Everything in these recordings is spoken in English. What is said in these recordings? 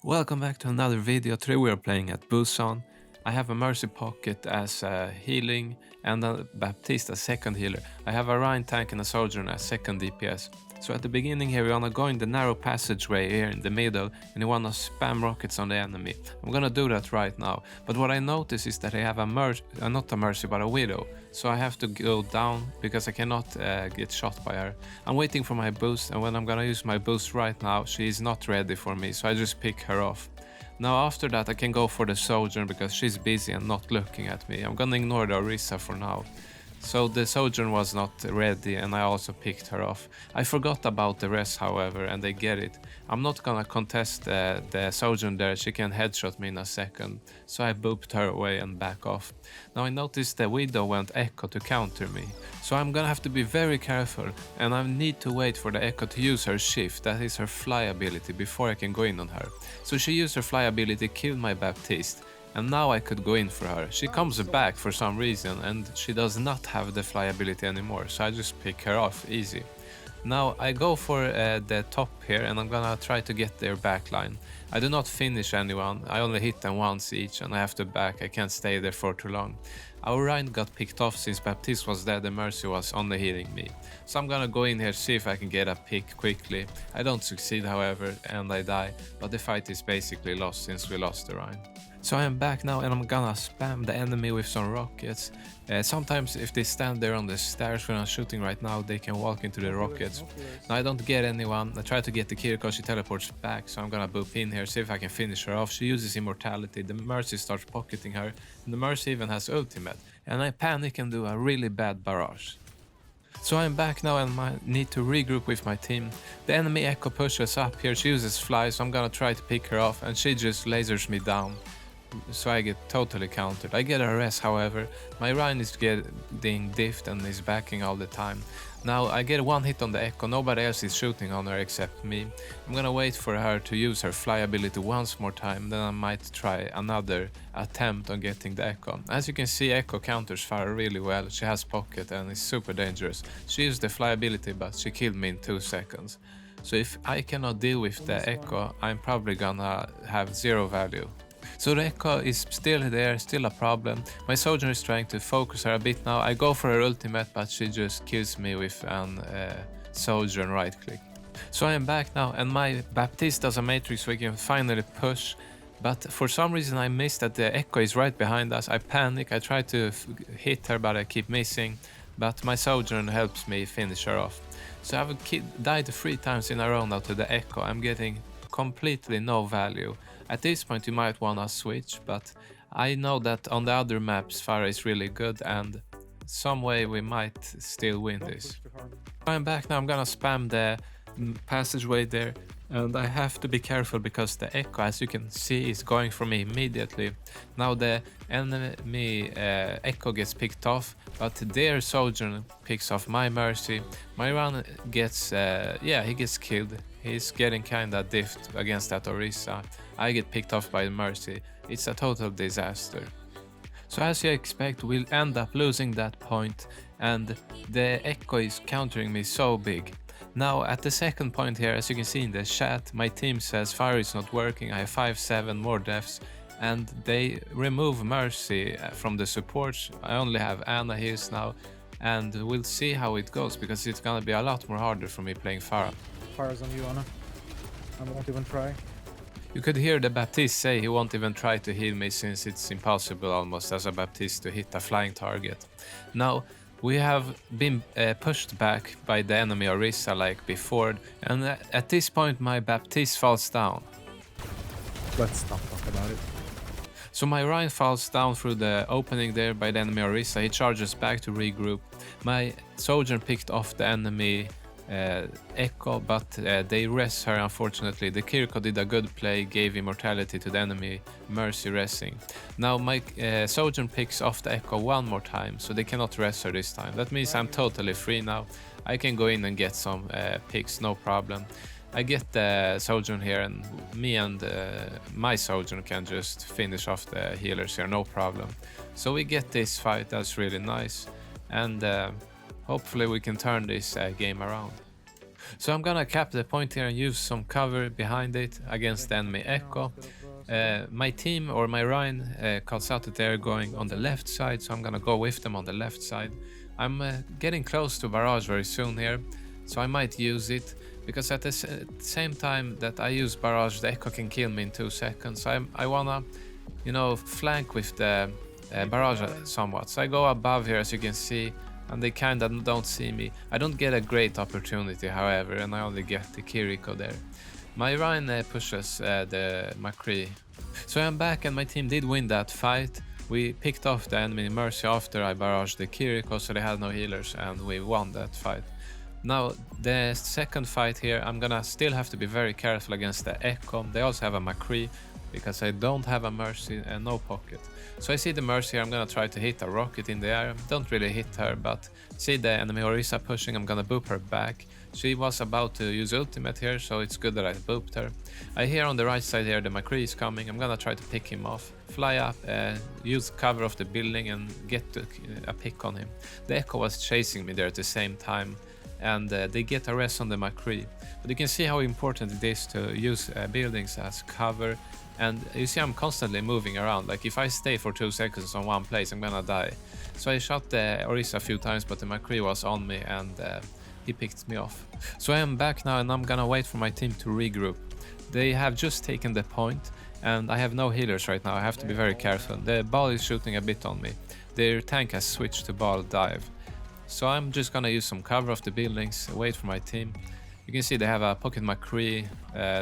Welcome back to another video. Today we are playing at Busan. I have a Mercy Pocket as healing and a Baptiste as second healer. I have a Rhine tank and a Sojourn as second DPS. So at the beginning here we're gonna go in the narrow passageway here in the middle and you wanna spam rockets on the enemy. I'm gonna do that right now. But what I notice is that I have a not a Mercy but a Widow. So I have to go down because I cannot get shot by her. I'm waiting for my boost, and when I'm gonna use my boost right now she is not ready for me, so I just pick her off. Now after that I can go for the Sojourn because she's busy and not looking at me. I'm gonna ignore the Orisa for now. So the Sojourn was not ready and I also picked her off. I forgot about the rest however, and they get it. I'm not gonna contest the Sojourn there, she can headshot me in a second. So I booped her away and back off. Now I noticed the Widow went Echo to counter me. So I'm gonna have to be very careful and I need to wait for the Echo to use her shift, that is her fly ability, before I can go in on her. So she used her fly ability, killed my Baptiste. And now I could go in for her. She comes back for some reason and she does not have the fly ability anymore, so I just pick her off easy. Now I go for the top here and I'm gonna try to get their backline. I do not finish anyone, I only hit them once each and I have to back, I can't stay there for too long. Our Rhine got picked off since Baptiste was dead and Mercy was only healing me. So I'm gonna go in here, see if I can get a pick quickly. I don't succeed however and I die, but the fight is basically lost since we lost the Rhine. So I am back now and I'm gonna spam the enemy with some rockets. Sometimes if they stand there on the stairs when I'm shooting right now, they can walk into the rockets. Now I don't get anyone. I try to get the Kiriko, she teleports back, so I'm gonna boop in here, see if I can finish her off. She uses immortality, the Mercy starts pocketing her, and the Mercy even has ultimate. And I panic and do a really bad barrage. So I'm back now and I need to regroup with my team. The enemy Echo pushes up here, she uses fly, so I'm gonna try to pick her off and she just lasers me down. So I get totally countered. I get a rest however, my Rhine is getting diffed and is backing all the time. Now I get one hit on the Echo, nobody else is shooting on her except me. I'm gonna wait for her to use her fly ability once more time, then I might try another attempt on getting the Echo. As you can see, Echo counters Pharah really well, she has pocket and is super dangerous. She used the fly ability but she killed me in 2 seconds. So if I cannot deal with the Echo, I'm probably gonna have 0 value. So the Echo is still there, still a problem. My Sojourn is trying to focus her a bit now. I go for her ultimate but she just kills me with an Sojourn right click. So I am back now and my Baptiste does a matrix so we can finally push. But for some reason I missed that the Echo is right behind us. I panic, I try to hit her but I keep missing. But my Sojourn helps me finish her off. So I've died 3 times in a row now to the Echo. I'm getting completely no value. At this point you might wanna switch, but I know that on the other maps Pharah is really good and some way we might still win this. I'm back now, I'm gonna spam the passageway there and I have to be careful because the Echo, as you can see, is going for me immediately. Now the enemy Echo gets picked off, but their Sojourn picks off my Mercy. My Run gets, he gets killed. He's getting kinda diffed against that Orisa. I get picked off by Mercy. It's a total disaster. So as you expect, we'll end up losing that point and the Echo is countering me so big. Now at the second point here, as you can see in the chat, my team says fire is not working, I have 5-7 more deaths and they remove Mercy from the supports. I only have Ana here now and we'll see how it goes because it's gonna be a lot more harder for me playing Pharah. Fire's on you, Ana. I won't even try. You could hear the Baptiste say he won't even try to heal me since it's impossible almost as a Baptiste to hit a flying target. Now, we have been pushed back by the enemy Orisa like before, and at this point my Baptiste falls down. Let's not talk about it. So my Rhine falls down through the opening there by the enemy Orisa, he charges back to regroup. My Sojourn picked off the enemy Echo, but they rest her unfortunately. The Kiriko did a good play, gave immortality to the enemy Mercy resting. Now my Sojourn picks off the Echo one more time, so they cannot rest her this time. That means I'm totally free now. I can go in and get some picks, no problem. I get the Sojourn here and me and my Sojourn can just finish off the healers here, no problem. So we get this fight, that's really nice. And hopefully we can turn this game around. So I'm gonna cap the point here and use some cover behind it against the enemy Echo. My team or my Rhine cuts out that they're going on the left side, so I'm gonna go with them on the left side. I'm getting close to barrage very soon here, so I might use it, because at the same time that I use barrage, the Echo can kill me in 2 seconds. So I wanna, you know, flank with the barrage somewhat. So I go above here, as you can see, and they kinda don't see me. I don't get a great opportunity, however, and I only get the Kiriko there. My Rhine pushes the McCree. So I'm back, and my team did win that fight. We picked off the enemy Mercy after I barraged the Kiriko, so they had no healers, and we won that fight. Now, the second fight here, I'm gonna still have to be very careful against the Echo. They also have a McCree, because I don't have a Mercy and no pocket. So I see the Mercy here, I'm gonna try to hit a rocket in the air. Don't really hit her, but see the enemy Orisa pushing, I'm gonna boop her back. She was about to use ultimate here, so it's good that I booped her. I hear on the right side here the McCree is coming, I'm gonna try to pick him off. Fly up, use cover of the building and get a pick on him. The Echo was chasing me there at the same time, and they get a rest on the McCree. But you can see how important it is to use buildings as cover. And you see I'm constantly moving around, like if I stay for 2 seconds on one place, I'm gonna die. So I shot the Orisa a few times, but the McCree was on me, and he picked me off. So I am back now, and I'm gonna wait for my team to regroup. They have just taken the point, and I have no healers right now. I have to be very careful. The ball is shooting a bit on me. Their tank has switched to ball dive. So I'm just gonna use some cover of the buildings, wait for my team. You can see they have a pocket McCree,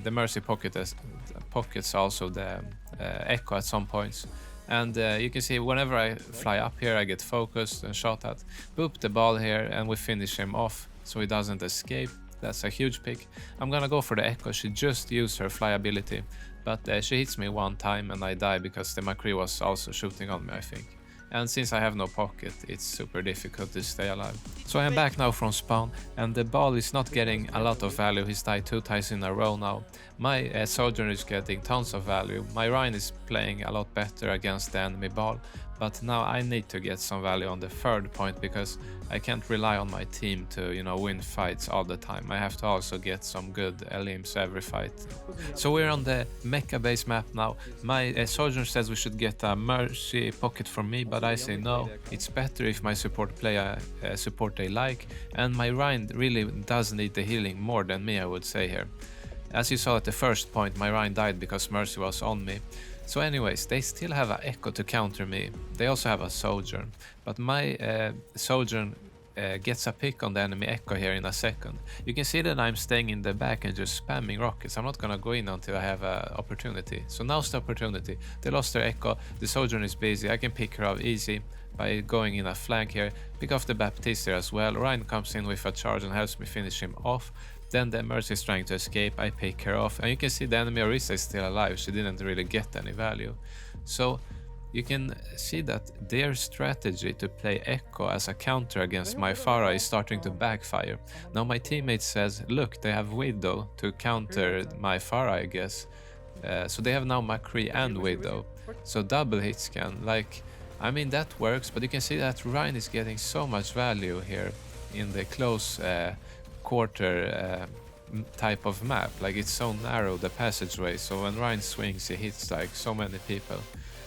the Mercy pockets also the Echo at some points. And you can see whenever I fly up here, I get focused and shot at. Boop the ball here, and we finish him off so he doesn't escape. That's a huge pick. I'm gonna go for the Echo. She just used her fly ability, but she hits me 1 time and I die because the McCree was also shooting on me, I think. And since I have no pocket, it's super difficult to stay alive. So I am back now from spawn, and the ball is not getting a lot of value. He's died 2 times in a row now. My soldier is getting tons of value. My Rhine is playing a lot better against the enemy ball, but now I need to get some value on the 3rd point, because I can't rely on my team to, you know, win fights all the time. I have to also get some good elims every fight. So we're on the MEKA base map now. My soldier says we should get a Mercy pocket from me, but I say no. It's better if my support play a support they like, and my Rhine really does need the healing more than me, I would say here. As you saw at the first point, my Rhine died because Mercy was on me. So anyways, they still have an Echo to counter me. They also have a Sojourn, but my Sojourn gets a pick on the enemy Echo here in a second. You can see that I'm staying in the back and just spamming rockets. I'm not gonna go in until I have an opportunity. So now's the opportunity. They lost their Echo, the Sojourn is busy, I can pick her off easy by going in a flank here, pick off the Baptiste here as well. Ryan comes in with a charge and helps me finish him off. Then the Mercy is trying to escape, I pick her off, and you can see the enemy Orisa is still alive. She didn't really get any value. So you can see that their strategy to play Echo as a counter against my Pharah is starting to backfire. Now my teammate says, look, they have Widow to counter my Pharah, I guess. So they have now McCree and Widow. So double hit scan, like, I mean that works, but you can see that Ryan is getting so much value here in the close quarter type of map. Like, it's so narrow, the passageway, so when Ryan swings he hits like so many people.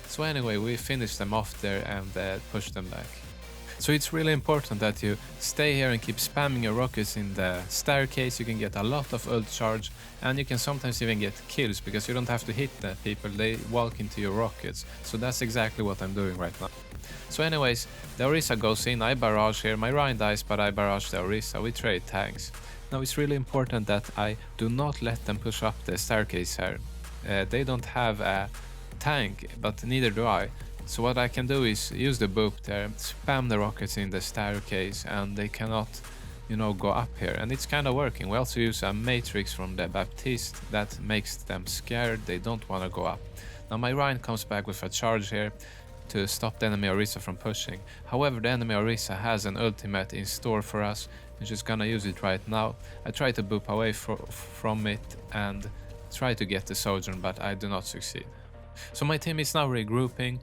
So anyway, we finish them off there and push them back. So it's really important that you stay here and keep spamming your rockets in the staircase. You can get a lot of ult charge, and you can sometimes even get kills because you don't have to hit the people, they walk into your rockets. So that's exactly what I'm doing right now. So anyways, the Orisa goes in, I barrage here, my Rhine dies but I barrage the Orisa, we trade tanks. Now it's really important that I do not let them push up the staircase here. They don't have a tank, but neither do I. So what I can do is use the boop there, spam the rockets in the staircase, and they cannot, you know, go up here. And it's kind of working. We also use a matrix from the Baptiste that makes them scared, they don't want to go up. Now my Rhine comes back with a charge here to stop the enemy Orisa from pushing. However, the enemy Orisa has an ultimate in store for us. I'm just gonna use it right now. I try to boop away from it and try to get the Sojourn, but I do not succeed. So my team is now regrouping.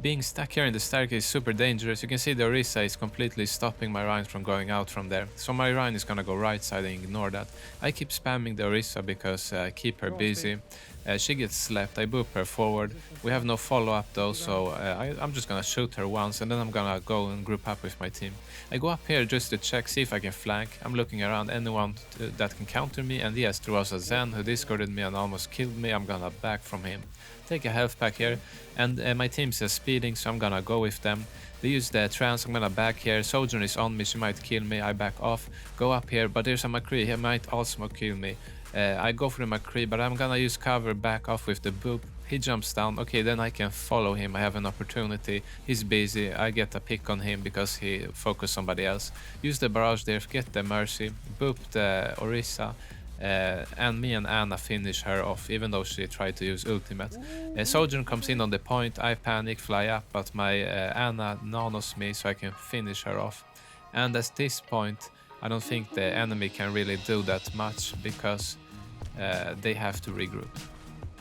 Being stuck here in the staircase is super dangerous. You can see the Orisa is completely stopping my Rhine from going out from there. So my Rhine is gonna go right side and ignore that. I keep spamming the Orisa because keep her busy. She gets slept, I boop her forward. We have no follow-up though, so I'm just gonna shoot her once and then I'm gonna go and group up with my team. I go up here just to check, see if I can flank. I'm looking around anyone that can counter me, and yes, there was a Zen who discorded me and almost killed me. I'm gonna back from him. Take a health pack here, and my team says speeding, so I'm gonna go with them. They use the trance, I'm gonna back here. Sojourn is on me, she might kill me, I back off. Go up here, but there's a McCree, he might also kill me. I go for the McCree, but I'm gonna use cover, back off with the boop. He jumps down, okay, then I can follow him, I have an opportunity. He's busy, I get a pick on him because he focused somebody else. Use the barrage there, get the mercy, boop the Orisa. And me and Ana finish her off, even though she tried to use ultimate. Sojourn comes in on the point, I panic, fly up, but my Ana nanos me so I can finish her off. And at this point, I don't think the enemy can really do that much because they have to regroup.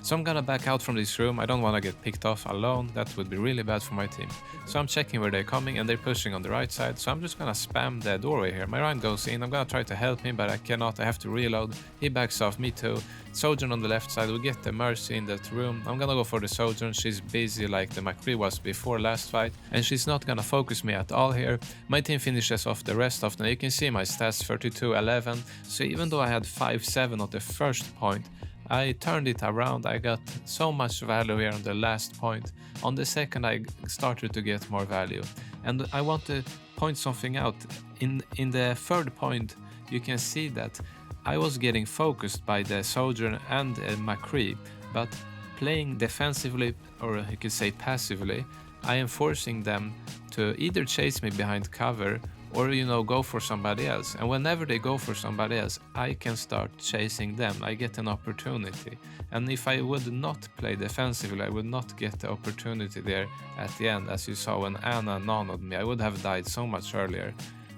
So I'm gonna back out from this room. I don't wanna get picked off alone, that would be really bad for my team. So I'm checking where they're coming and they're pushing on the right side, so I'm just gonna spam the doorway here. My Rhine goes in, I'm gonna try to help him, but I cannot, I have to reload. He backs off, me too. Sojourn on the left side, we get the Mercy in that room. I'm gonna go for the Sojourn, she's busy like the McCree was before last fight, and she's not gonna focus me at all here. My team finishes off the rest of them. You can see my stats 32-11, so even though I had 5-7 at the first point, I turned it around. I got so much value here on the last point. On the second I started to get more value. And I want to point something out. In the third point you can see that I was getting focused by the Sojourn and McCree, but playing defensively, or you could say passively, I am forcing them to either chase me behind cover or go for somebody else. And whenever they go for somebody else, I can start chasing them. I get an opportunity. And if I would not play defensively, I would not get the opportunity there at the end. As you saw when Ana nanoed me, I would have died so much earlier.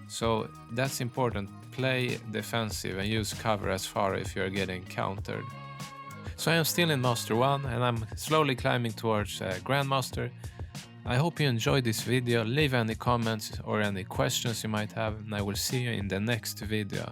So that's important. Play defensive and use cover as far if you're getting countered. So I am still in Master 1 and I'm slowly climbing towards Grandmaster. I hope you enjoyed this video. Leave any comments or any questions you might have, and I will see you in the next video.